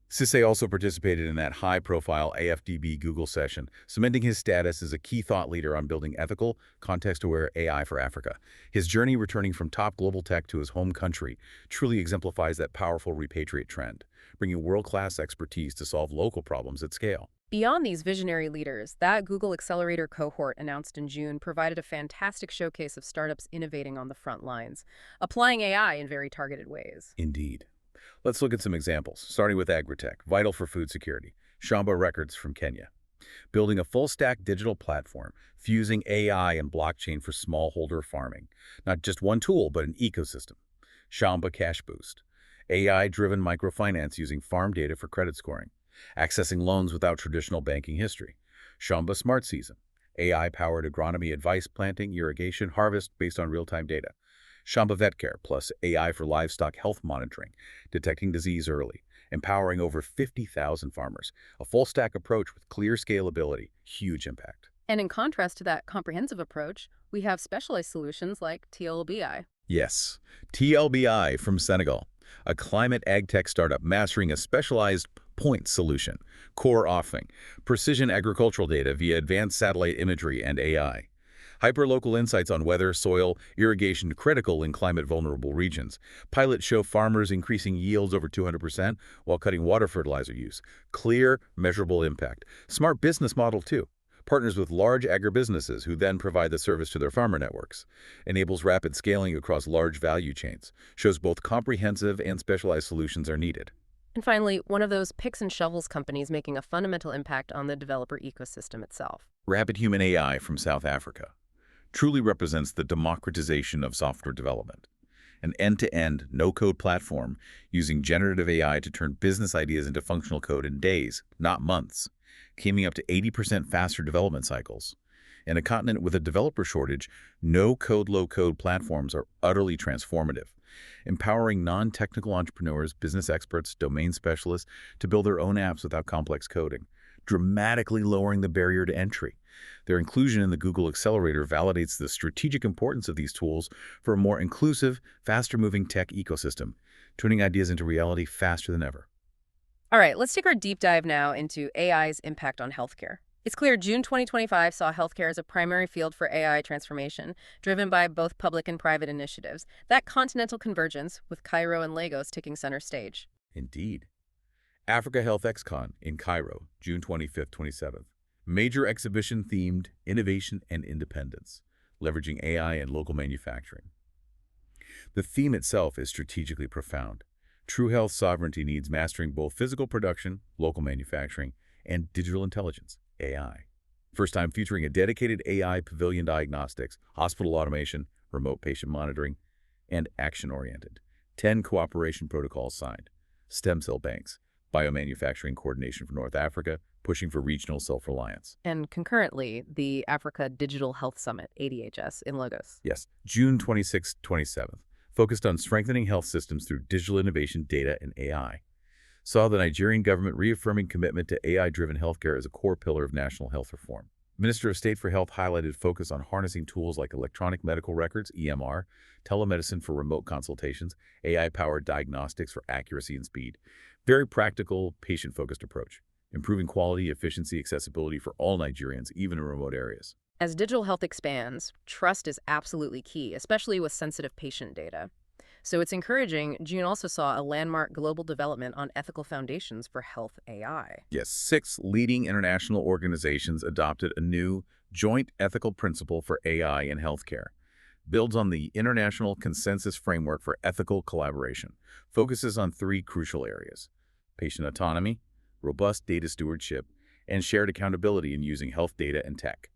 Cissé also participated in that high-profile AFDB Google session, cementing his status as a key thought leader on building ethical, context-aware AI for Africa. His journey returning from top global tech to his home country truly exemplifies that powerful repatriate trend, bringing world-class expertise to solve local problems at scale. Beyond these visionary leaders, that Google Accelerator cohort announced in June provided a fantastic showcase of startups innovating on the front lines, applying AI in very targeted ways. Indeed. Let's look at some examples, starting with agritech, vital for food security. Shamba Records from Kenya, building a full-stack digital platform, fusing AI and blockchain for smallholder farming. Not just one tool, but an ecosystem. Shamba Cash Boost, AI-driven microfinance using farm data for credit scoring, accessing loans without traditional banking history. Shamba Smart Season, AI-powered agronomy advice, planting, irrigation, harvest based on real-time data. Shamba Vet Care plus AI for livestock health monitoring, detecting disease early, empowering over 50,000 farmers. A full-stack approach with clear scalability, huge impact. And in contrast to that comprehensive approach, we have specialized solutions like TLBI. Yes, TLBI from Senegal, a climate ag tech startup mastering a specialized point solution, core offering, precision agricultural data via advanced satellite imagery and AI. Hyperlocal insights on weather, soil, irrigation critical in climate-vulnerable regions. Pilots show farmers increasing yields over 200% while cutting water fertilizer use. Clear, measurable impact. Smart business model, too. Partners with large agribusinesses who then provide the service to their farmer networks. Enables rapid scaling across large value chains. Shows both comprehensive and specialized solutions are needed. And finally, one of those picks and shovels companies making a fundamental impact on the developer ecosystem itself. Rapid Human AI from South Africa truly represents the democratization of software development. An end-to-end, no-code platform using generative AI to turn business ideas into functional code in days, not months, coming up to 80% faster development cycles. In a continent with a developer shortage, no-code, low-code platforms are utterly transformative, empowering non-technical entrepreneurs, business experts, domain specialists to build their own apps without complex coding, dramatically lowering the barrier to entry. Their inclusion in the Google Accelerator validates the strategic importance of these tools for a more inclusive, faster-moving tech ecosystem, turning ideas into reality faster than ever. All right, let's take our deep dive now into AI's impact on healthcare. It's clear June 2025 saw healthcare as a primary field for AI transformation, driven by both public and private initiatives. That continental convergence, with Cairo and Lagos taking center stage. Indeed. Africa Health XCon in Cairo, June 25th, 27th. Major exhibition themed Innovation and Independence, leveraging AI and local manufacturing. The theme itself is strategically profound. True health sovereignty needs mastering both physical production, local manufacturing, and digital intelligence, AI. First time featuring a dedicated AI pavilion diagnostics, hospital automation, remote patient monitoring, and action-oriented. 10 cooperation protocols signed. Stem cell banks, biomanufacturing coordination for North Africa, pushing for regional self-reliance. And concurrently, the Africa Digital Health Summit, ADHS, in Lagos. Yes, June 26th, 27th, focused on strengthening health systems through digital innovation, data, and AI. Saw the Nigerian government reaffirming commitment to AI-driven healthcare as a core pillar of national health reform. Minister of State for Health highlighted focus on harnessing tools like electronic medical records, EMR, telemedicine for remote consultations, AI-powered diagnostics for accuracy and speed. Very practical, patient-focused approach, improving quality, efficiency, accessibility for all Nigerians, even in remote areas. As digital health expands, trust is absolutely key, especially with sensitive patient data. So it's encouraging, June also saw a landmark global development on ethical foundations for health AI. Yes, 6 leading international organizations adopted a new joint ethical principle for AI in healthcare. Builds on the International Consensus Framework for Ethical Collaboration. Focuses on 3 crucial areas: patient autonomy, robust data stewardship, and shared accountability in using health data and tech.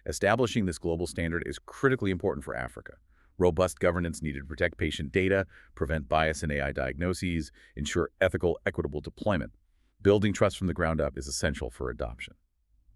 Establishing this global standard is critically important for Africa. Robust governance needed to protect patient data, prevent bias in AI diagnoses, ensure ethical, equitable deployment. Building trust from the ground up is essential for adoption.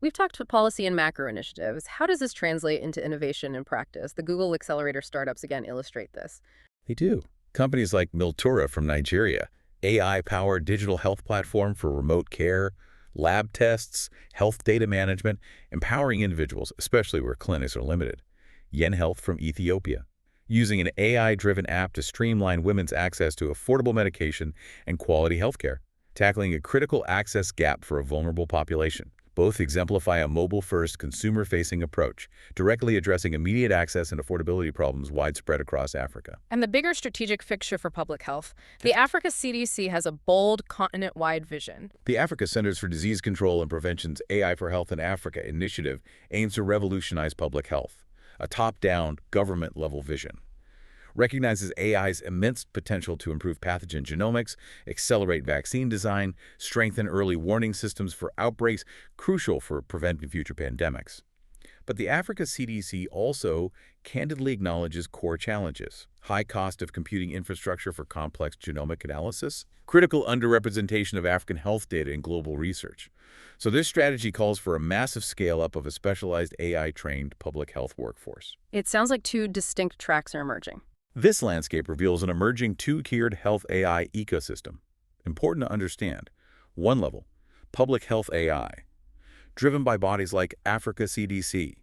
We've talked about policy and macro initiatives. How does this translate into innovation and practice? The Google Accelerator startups again illustrate this. They do. Companies like Miltura from Nigeria, AI-powered digital health platform for remote care, lab tests, health data management, empowering individuals, especially where clinics are limited. Yen Health from Ethiopia, using an AI-driven app to streamline women's access to affordable medication and quality healthcare, tackling a critical access gap for a vulnerable population. Both exemplify a mobile-first, consumer-facing approach, directly addressing immediate access and affordability problems widespread across Africa. And the bigger strategic picture for public health, the Africa CDC has a bold, continent-wide vision. The Africa Centers for Disease Control and Prevention's AI for Health in Africa initiative aims to revolutionize public health, a top-down, government-level vision. Recognizes AI's immense potential to improve pathogen genomics, accelerate vaccine design, strengthen early warning systems for outbreaks, crucial for preventing future pandemics. But the Africa CDC also candidly acknowledges core challenges: high cost of computing infrastructure for complex genomic analysis, critical underrepresentation of African health data in global research. So this strategy calls for a massive scale-up of a specialized AI-trained public health workforce. It sounds like two distinct tracks are emerging. This landscape reveals an emerging two-tiered health AI ecosystem. Important to understand. One level, public health AI, driven by bodies like Africa CDC.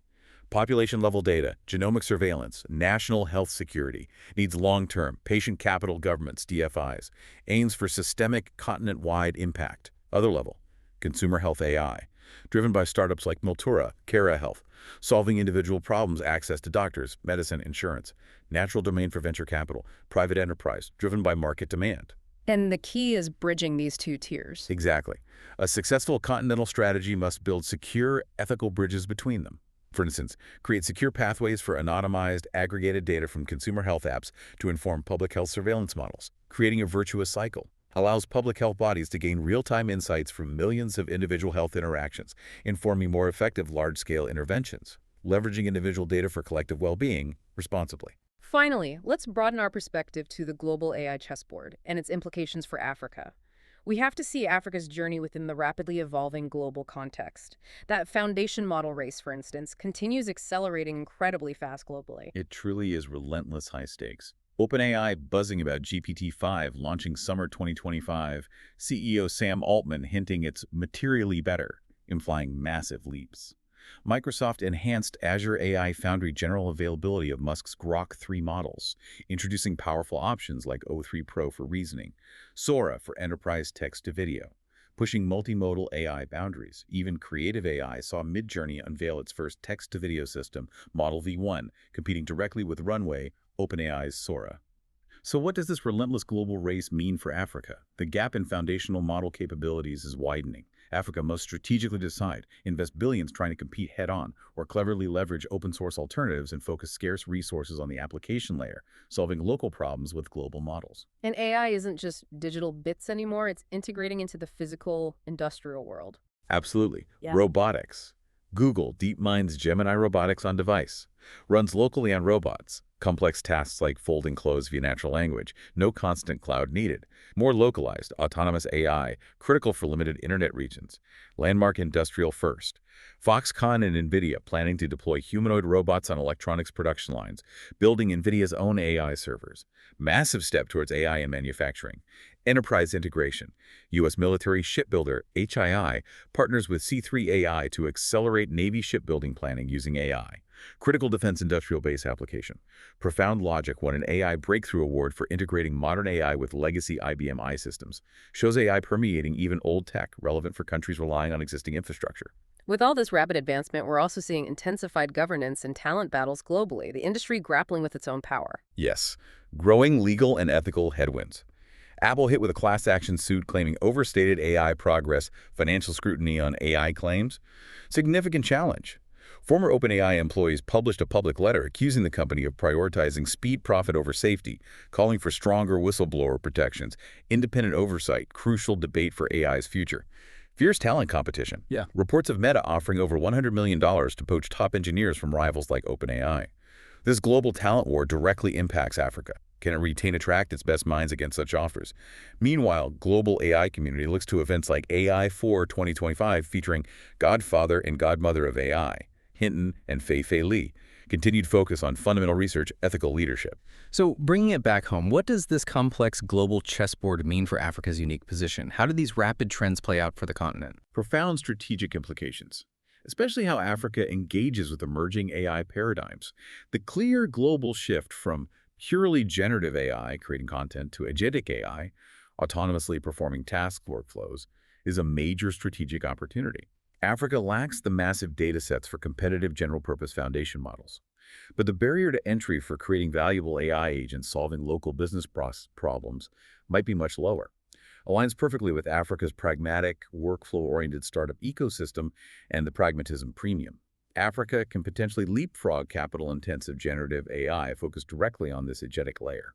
Population-level data, genomic surveillance, national health security, needs long-term, patient capital governments, DFIs, aims for systemic, continent-wide impact. Other level, consumer health AI, driven by startups like Miltura, Kera Health, solving individual problems, access to doctors, medicine, insurance, natural domain for venture capital, private enterprise, driven by market demand. And the key is bridging these two tiers. Exactly. A successful continental strategy must build secure, ethical bridges between them. For instance, create secure pathways for anonymized, aggregated data from consumer health apps to inform public health surveillance models, creating a virtuous cycle. Allows public health bodies to gain real-time insights from millions of individual health interactions, informing more effective large-scale interventions, leveraging individual data for collective well-being responsibly. Finally, let's broaden our perspective to the global AI chessboard and its implications for Africa. We have to see Africa's journey within the rapidly evolving global context. That foundation model race, for instance, continues accelerating incredibly fast globally. It truly is relentless high stakes. OpenAI buzzing about GPT-5 launching summer 2025, CEO Sam Altman hinting it's materially better, implying massive leaps. Microsoft enhanced Azure AI Foundry general availability of Musk's Grok 3 models, introducing powerful options like O3 Pro for reasoning, Sora for enterprise text-to-video, pushing multimodal AI boundaries. Even creative AI saw Midjourney unveil its first text-to-video system, Model V1, competing directly with Runway, OpenAI's Sora. So what does this relentless global race mean for Africa? The gap in foundational model capabilities is widening. Africa must strategically decide, invest billions trying to compete head-on, or cleverly leverage open-source alternatives and focus scarce resources on the application layer, solving local problems with global models. And AI isn't just digital bits anymore, it's integrating into the physical, industrial world. Absolutely. Yeah. Robotics. Google DeepMind's Gemini robotics on device runs locally on robots. Complex tasks like folding clothes via natural language, no constant cloud needed. More localized, autonomous AI, critical for limited internet regions. Landmark industrial first. Foxconn and NVIDIA planning to deploy humanoid robots on electronics production lines, building NVIDIA's own AI servers. Massive step towards AI in manufacturing. Enterprise integration. U.S. military shipbuilder, HII, partners with C3 AI to accelerate Navy shipbuilding planning using AI. Critical defense industrial base application. Profound Logic won an AI Breakthrough Award for integrating modern AI with legacy IBM I systems. Shows AI permeating even old tech, relevant for countries relying on existing infrastructure. With all this rapid advancement, we're also seeing intensified governance and talent battles globally, the industry grappling with its own power. Yes, growing legal and ethical headwinds. Apple hit with a class action suit claiming overstated AI progress, financial scrutiny on AI claims. Significant challenge. Former OpenAI employees published a public letter accusing the company of prioritizing speed profit over safety, calling for stronger whistleblower protections, independent oversight, crucial debate for AI's future. Fierce talent competition. Yeah. Reports of Meta offering over $100 million to poach top engineers from rivals like OpenAI. This global talent war directly impacts Africa. Can it attract its best minds against such offers? Meanwhile, global AI community looks to events like AI 4 2025 featuring Godfather and Godmother of AI, Hinton and Fei Li. Continued focus on fundamental research, ethical leadership. So bringing it back home, what does this complex global chessboard mean for Africa's unique position? How do these rapid trends play out for the continent? Profound strategic implications, especially how Africa engages with emerging AI paradigms. The clear global shift from purely generative AI, creating content, to agentic AI, autonomously performing task workflows, is a major strategic opportunity. Africa lacks the massive data sets for competitive general-purpose foundation models. But the barrier to entry for creating valuable AI agents solving local business problems might be much lower. Aligns perfectly with Africa's pragmatic, workflow-oriented startup ecosystem and the pragmatism premium. Africa can potentially leapfrog capital-intensive generative AI focused directly on this agentic layer.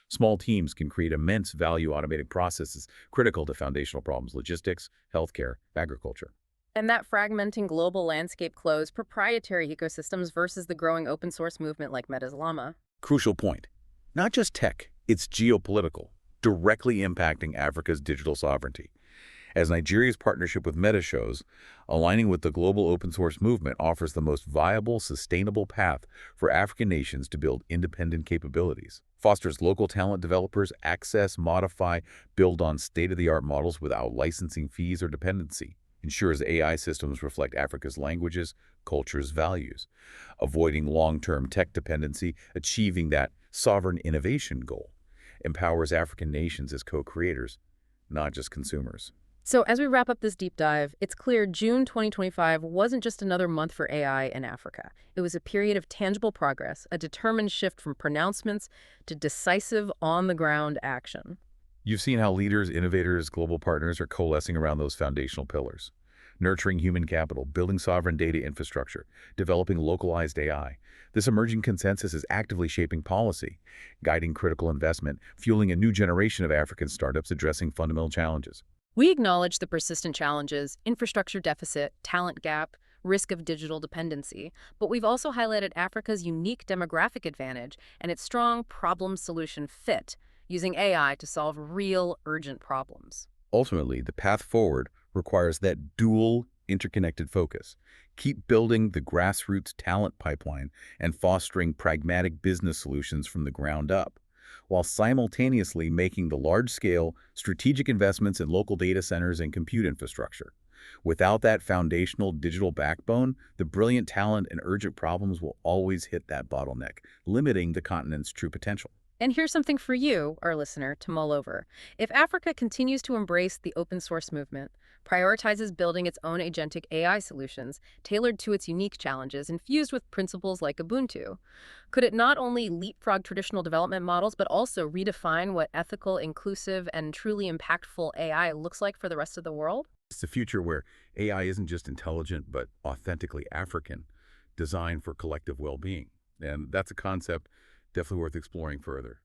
Small teams can create immense value automating processes critical to foundational problems: logistics, healthcare, agriculture. And that fragmenting global landscape close proprietary ecosystems versus the growing open source movement like Meta's Llama. Crucial point. Not just tech, it's geopolitical, directly impacting Africa's digital sovereignty. As Nigeria's partnership with Meta shows, aligning with the global open source movement offers the most viable, sustainable path for African nations to build independent capabilities, fosters local talent developers access, modify, build on state-of-the-art models without licensing fees or dependency, ensures AI systems reflect Africa's languages, cultures, values, avoiding long-term tech dependency, achieving that sovereign innovation goal, empowers African nations as co-creators, not just consumers. So as we wrap up this deep dive, it's clear June 2025 wasn't just another month for AI in Africa. It was a period of tangible progress, a determined shift from pronouncements to decisive, on-the-ground action. You've seen how leaders, innovators, global partners are coalescing around those foundational pillars. Nurturing human capital, building sovereign data infrastructure, developing localized AI. This emerging consensus is actively shaping policy, guiding critical investment, fueling a new generation of African startups addressing fundamental challenges. We acknowledge the persistent challenges, infrastructure deficit, talent gap, risk of digital dependency, but we've also highlighted Africa's unique demographic advantage and its strong problem-solution fit, using AI to solve real, urgent problems. Ultimately, the path forward requires that dual, interconnected focus. Keep building the grassroots talent pipeline and fostering pragmatic business solutions from the ground up, while simultaneously making the large-scale, strategic investments in local data centers and compute infrastructure. Without that foundational digital backbone, the brilliant talent and urgent problems will always hit that bottleneck, limiting the continent's true potential. And here's something for you, our listener, to mull over. If Africa continues to embrace the open source movement, prioritizes building its own agentic AI solutions tailored to its unique challenges, infused with principles like Ubuntu, could it not only leapfrog traditional development models, but also redefine what ethical, inclusive, and truly impactful AI looks like for the rest of the world? It's a future where AI isn't just intelligent, but authentically African, designed for collective well-being. And that's a concept definitely worth exploring further.